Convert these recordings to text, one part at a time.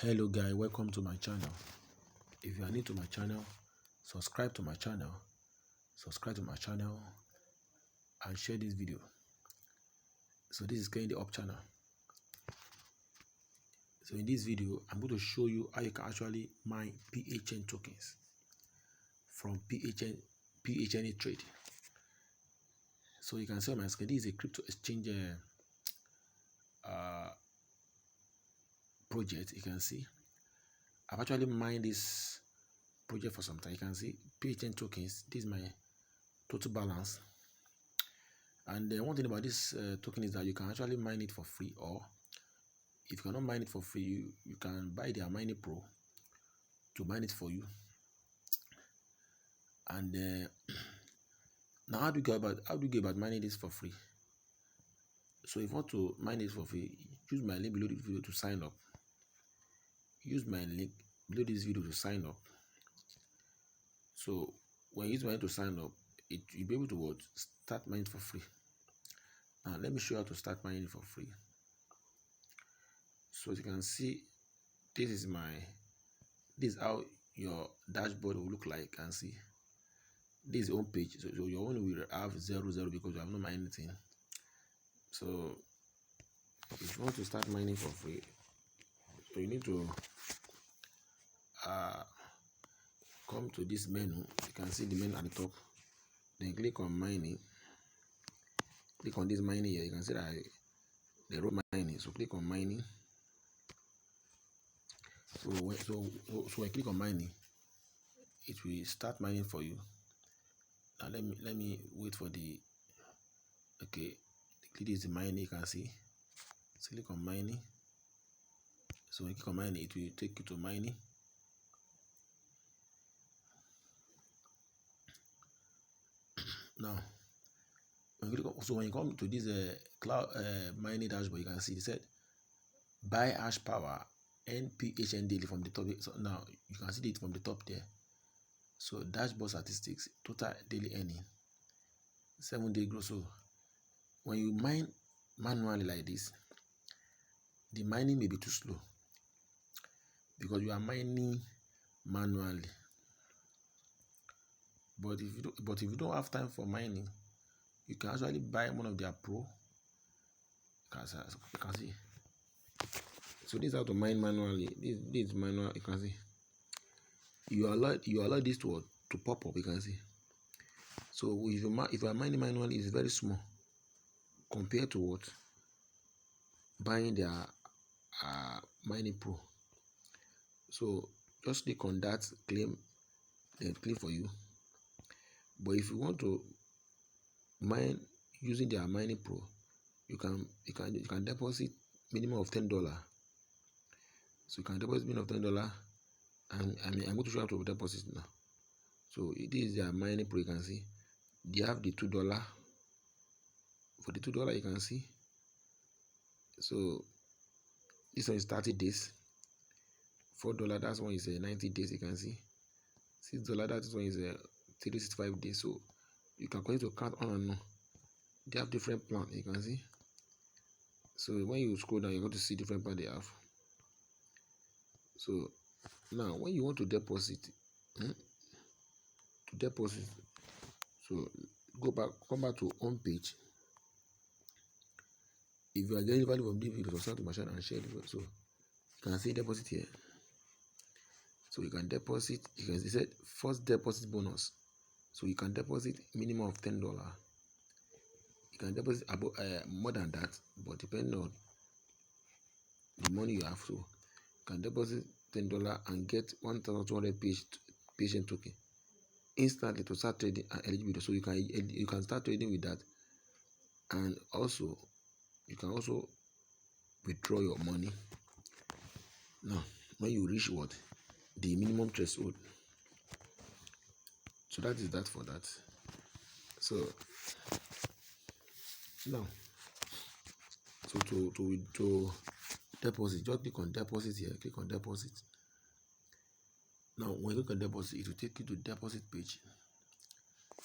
Hello guys, welcome to my channel. If you are new to my channel, subscribe to my channel and share this video. So this is getting the up channel. So in this video I'm going to show you how you can actually mine PHN tokens from PHNA Trade. So you can see on my screen, this is a crypto exchange project. You can see I've actually mined this project for some time. You can see PHN tokens. This is my total balance. And one thing about this token is that you can actually mine it for free, or if you cannot mine it for free, you can buy their mining pro to mine it for you. And now how do you go about mining this for free? So if you want to mine it for free, use my link below this video to sign up. Use my link below this video to sign up. So when you use my link to sign up, you'll be able to start mining for free. Now let me show you how to start mining for free. So as you can see, this is how your dashboard will look like. You can see this is the home page. So your own will have 0 because you have not mined anything. So if you want to start mining for free, so you need to come to this menu. You can see the menu at the top, then click on mining. Click on this mining here. You can see that they wrote mining, so click on mining. So when you click on mining, it will start mining for you. Now let me wait for the click is the mining. You can see, so click on mining. So when you click on mining, it will take you to mining. Now when you come to this cloud mining dashboard, you can see it said buy hash power and PHN daily from the top. So now you can see it from the top there. So dashboard statistics, total daily earning, 7-day growth. So when you mine manually like this, the mining may be too slow because you are mining manually. But if you don't have time for mining, you can actually buy one of their pro. You can see. So this is how to mine manually. This is manual. You can see. You allow this to pop up. You can see. So if you are mining manually, it's very small compared to buying their mining pro. So just click on that claim, then click for you. But if you want to mine using their mining pro, you can deposit minimum of $10. So you can deposit minimum of $10, and I'm going to show you how to deposit now. So this is their mining pro. You can see they have the $2. For the $2, you can see. So this one is 30 days. $4, that one is 90 days. You can see. $6, that one is 365 days. So you can continue to count on and on. They have different plans. You can see. So when you scroll down, you're going to see different plans they have. So now when you want to deposit, so come back to home page. If you are getting value from this video, subscribe to my channel and share the video. So you can see deposit here. So you can deposit. You can see said first deposit bonus. So you can deposit minimum of $10. You can deposit about more than that, but depending on the money you have. So you can deposit $10 and get 1,200 PHN token instantly to start trading and eligibility. So you can start trading with that, and also you can also withdraw your money. Now when you reach the minimum threshold. So that is that for that. So now, so to deposit, just click on deposit here. Click on deposit. Now when you click on deposit, it will take you to deposit page.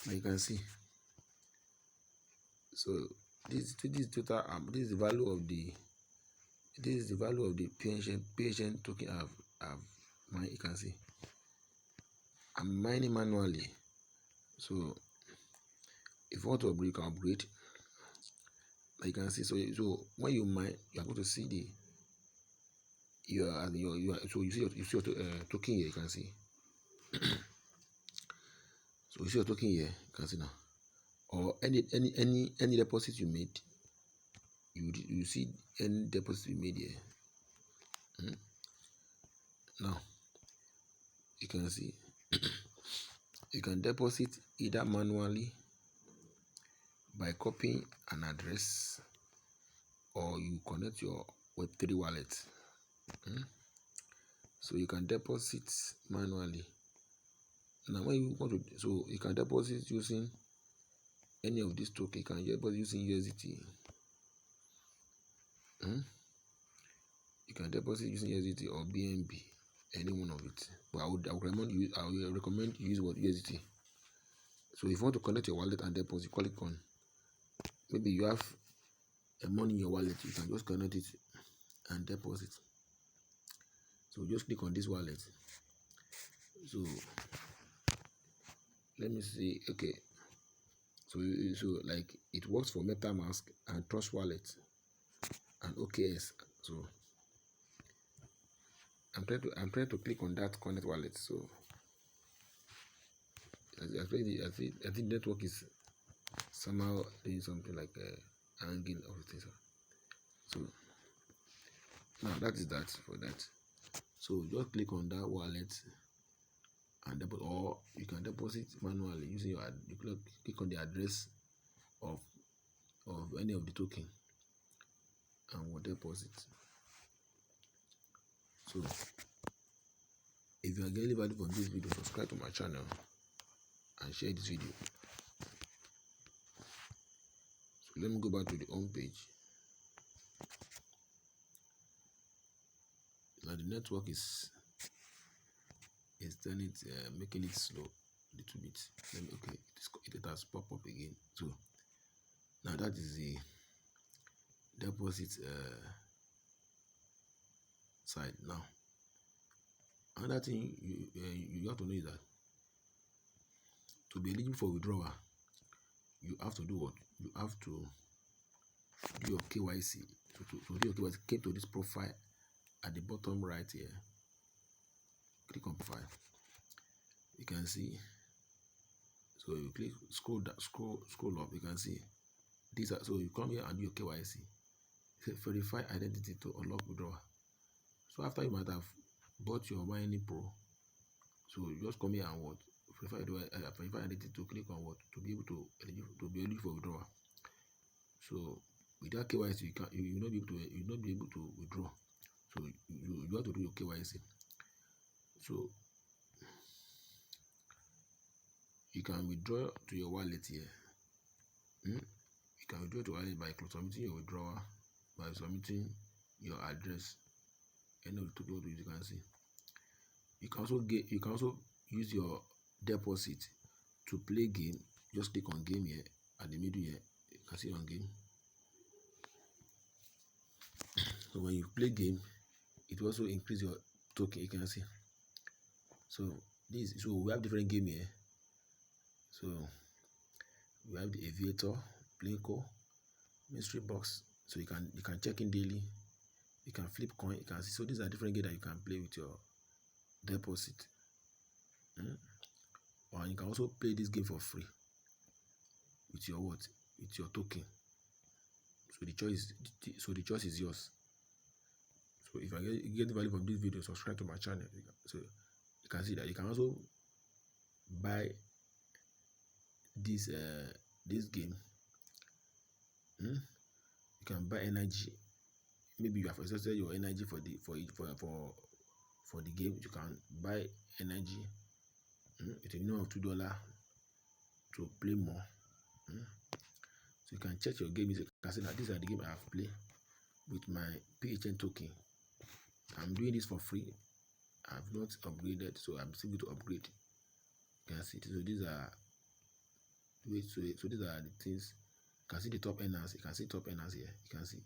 Now you can see. So this is total. This is the value of the this is the value of the PHN token I've mined. You can see I'm mining manually. So if you want to upgrade, you can upgrade. Like you can see, so when you mine, you are going to see the so you see your token here. You can see. So you see your token here. You can see now, or any deposit you made. You see any deposit you made here. Now you can see you can deposit either manually by copying an address, or you connect your Web3 wallet. So you can deposit manually. Now when you want to, so you can deposit using any of these tokens. You can deposit using USDT. You can deposit using USDT or BNB, any one of it. But I would recommend you use what USDT. So if you want to connect your wallet and deposit, click on, maybe you have money in your wallet, you can just connect it and deposit. So just click on this wallet. So let me see. Okay. So like it works for MetaMask and Trust Wallet and OKS. So I'm trying to click on that connect wallet. So I think network is somehow doing something like hanging or things. So now that is that for that. So just click on that wallet and deposit, or you can deposit manually using you click on the address of any of the token and will deposit. So if you are getting value from this video, subscribe to my channel and share this video. So let me go back to the home page. Now the network is turning making it slow a little bit. Okay, it has popped up again. So now that is the deposit side. Now another thing you have to know is that to be eligible for withdrawal, you have to do what? You have to do your KYC. To do your KYC, came to this profile at the bottom right here. Click on profile. You can see. So you click, scroll up. You can see these are. So you come here and do your KYC. Verify identity to unlock withdrawal. So after you might have bought your mining pro, so you just come here and what? Verify identity to click on what? To be able to be eligible for withdrawal. So without KYC, you will not be able to withdraw. So you have to do your KYC. So you can withdraw to your wallet here. You can withdraw to wallet by submitting your withdrawal, by submitting your address, any of the token you can see. You can also use your deposit to play game. Just click on game here at the middle here. You can see on game. So when you play game, it will also increase your token. You can see. So we have different game here. So we have the Aviator, Blinko, Mystery Box. So you can check in daily. You can flip coin. You can see. So these are different games that you can play with your deposit. Or you can also play this game for free with your what? With your token. So the choice is yours. So if I get value from this video, subscribe to my channel. So you can see that you can also buy this game. You can buy energy. Maybe you have exhausted your energy for the game. You can buy energy with a minimum of $2 to play more. So you can check your game. You can see that these are the games I have played with my PHN token. I'm doing this for free. I have not upgraded, so I'm still going to upgrade. You can see. So these are so these are the things. You can see the top earners. You can see top earners here. You can see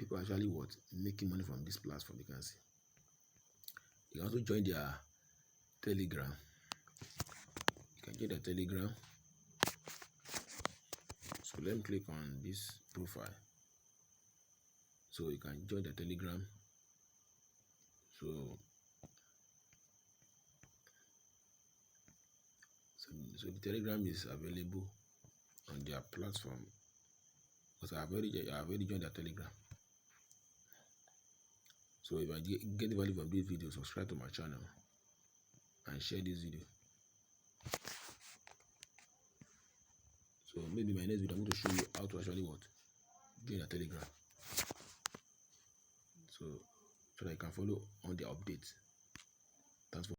people actually what making money from this platform. You can see. You can also join their Telegram. You can get their Telegram. So let me click on this profile. So you can join the Telegram. So the Telegram is available on their platform. Because I've already joined their Telegram. So if I get value from this video, subscribe to my channel and share this video. So maybe my next video I'm going to show you how to actually what join a Telegram. So that you can follow on the updates. Thanks for